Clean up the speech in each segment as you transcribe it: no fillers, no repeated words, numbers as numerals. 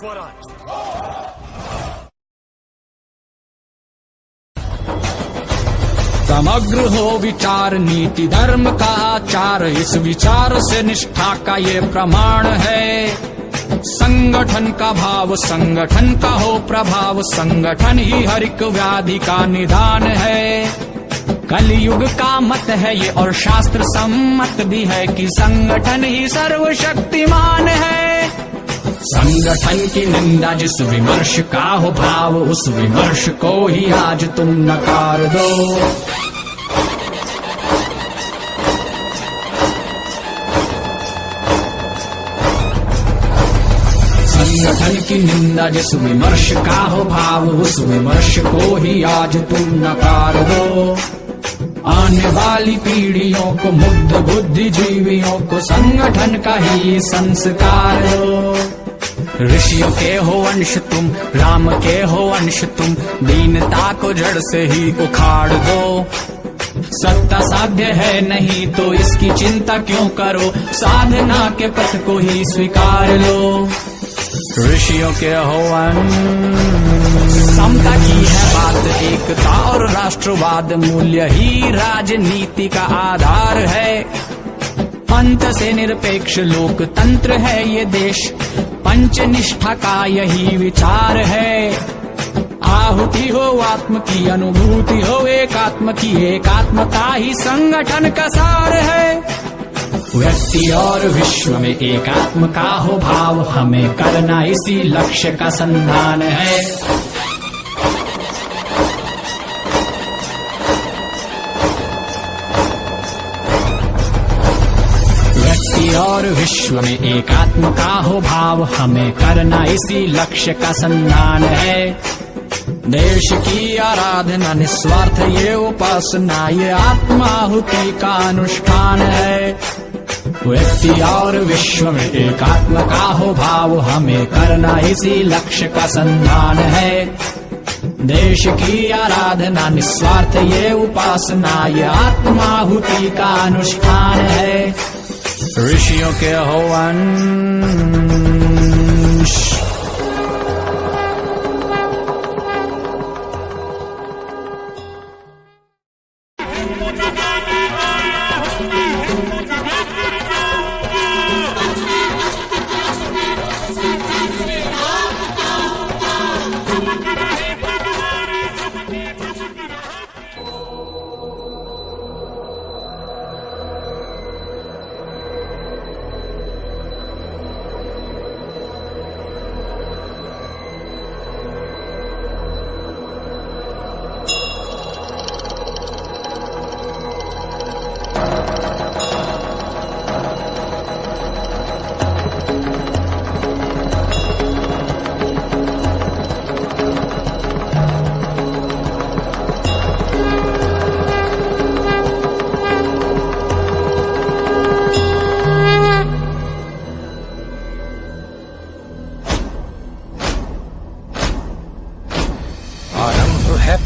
स्वराज। समग्र हो विचार नीति धर्म का आचार, इस विचार से निष्ठा का ये प्रमाण है। संगठन का भाव संगठन का हो प्रभाव, संगठन ही हर एक व्याधि का निदान है। कलयुग का मत है ये और शास्त्र सम्मत भी है कि संगठन ही सर्वशक्तिमान है। संगठन की निंदा जिस विमर्श का हो भाव, उस विमर्श को ही आज तुम नकार दो। संगठन की निंदा जिस विमर्श का हो भाव, उस विमर्श को ही आज तुम नकार दो। आने वाली पीढ़ियों को मुग्ध बुद्धिजीवियों को संगठन का ही संस्कार दो। ऋषियों के हो अंश तुम, राम के हो अंश तुम, दीनता को जड़ से ही उखाड़ दो। सत्ता साध्य है नहीं तो इसकी चिंता क्यों करो, साधना के पथ को ही स्वीकार लो। ऋषियों के हो समता की है बात, एकता और राष्ट्रवाद मूल्य ही राजनीति का आधार है। अंत से निरपेक्ष लोकतंत्र है ये देश, पंचनिष्ठा का यही विचार है। आहुति हो आत्म की, अनुभूति हो एकात्म की, एकात्मता ही संगठन का सार है। व्यक्ति और विश्व में एकात्म का हो भाव, हमें करना इसी लक्ष्य का संधान है। व्यक्ति और विश्व में एकात्म का हो भाव, हमें करना इसी लक्ष्य का संधान है। देश की आराधना निस्वार्थ ये उपासना, ये आत्माहुति का अनुष्ठान है। व्यक्ति और विश्व में एकात्म का हो भाव, हमें करना इसी लक्ष्य का संधान है। देश की आराधना निस्वार्थ ये उपासना, ये आत्माहुति का अनुष्ठान है। ऋषियों के हो अंश।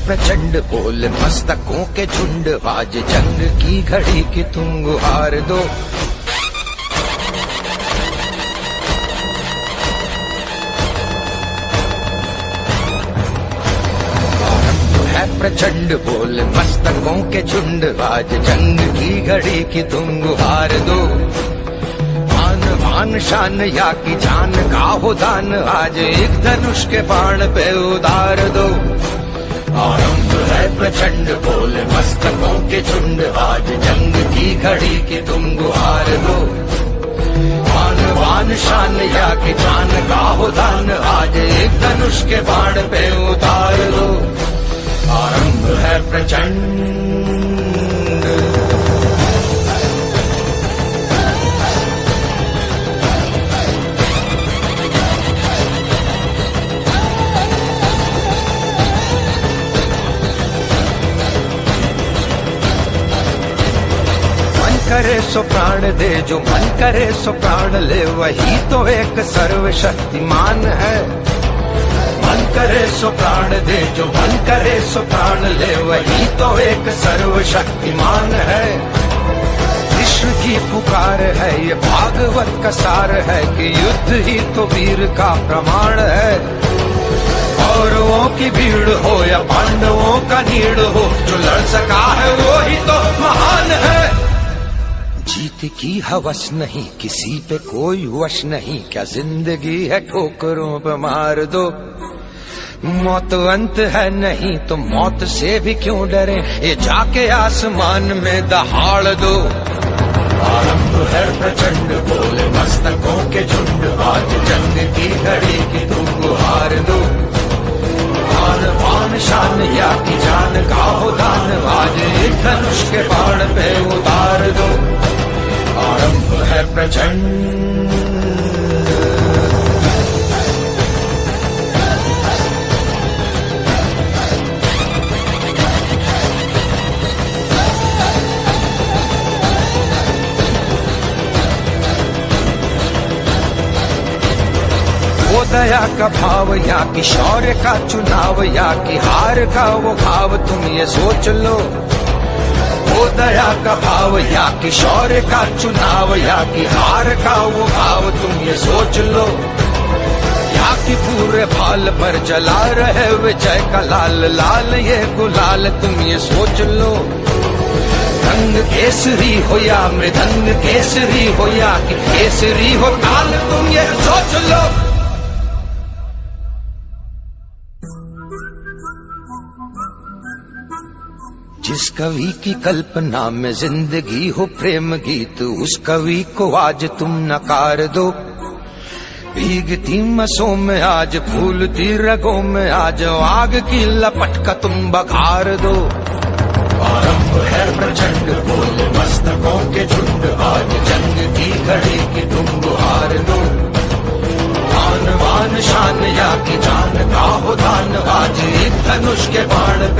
प्रचंड बोल मस्तकों के झुंड, आज जंग की घड़ी की तुम गुहार दो। है प्रचंड बोल मस्तकों के झुंड, आज जंग की घड़ी की तुम गुहार दो। आन बान शान या की जान का हो दान, आज एक धनुष के बाण पे उतार दो। आरंभ है प्रचंड बोल मस्तकों के झुंड, आज जंग की घड़ी की तुम गुहार दो। आन बान शान या की जान का हो दान, आज एक धनुष के बाण पे उतार दो। आरंभ है प्रचंड। करे सो प्राण दे, जो मन करे सो प्राण ले, वही तो एक सर्वशक्तिमान है। मन करे सो प्राण दे, जो मन करे सो प्राण ले, वही तो एक सर्वशक्तिमान है। राष्ट्र की पुकार है, ये भागवत का सार है कि युद्ध ही तो वीर का प्रमाण है। कौरवों की भीड़ हो या पांडवों का नीड़ हो, जो लड़ सका है वो ही तो महान है। जीत की हवस नहीं, किसी पे कोई वश नहीं, क्या जिंदगी है ठोकरों पे मार दो। मौत अंत है नहीं तो मौत से भी क्यों डरे, ये जाके आसमान में दहाड़ दो। आरंभ है प्रचंड बोले मस्तकों के झुंड, आज जंग की घड़ी की तुम गुहार दो। आन बान शान या की जान का हो दान, आज एक धनुष के बाण पे उतार दो। आरंभ है प्रचंड। वो दया का भाव या कि शौर्य का चुनाव, या कि हार का वो भाव, तुम ये सोच लो। वो दया का भाव या कि शौर्य का चुनाव, या कि हार का वो भाव, तुम ये सोच लो। या कि पूरे भाल पर जला रहे विजय का लाल लाल ये गुलाल, तुम ये सोच लो। रंग केसरी हो या मृदंग केसरी हो, या कि केसरी हो ताल, तुम ये सोच लो। जिस कवि की कल्पना में जिंदगी हो प्रेम गीत, उस कवि को आज तुम नकार दो। भीगती मसों में आज, फूलती रगों में आज, आग की लपट का तुम बघार दो। आरंभ है प्रचंड बोले मस्तकों के झुंड, आज जंग की घड़ी की तुम गुहार दो। आन बान शान या की जान का हो दान, आज एक धनुष के बाण पे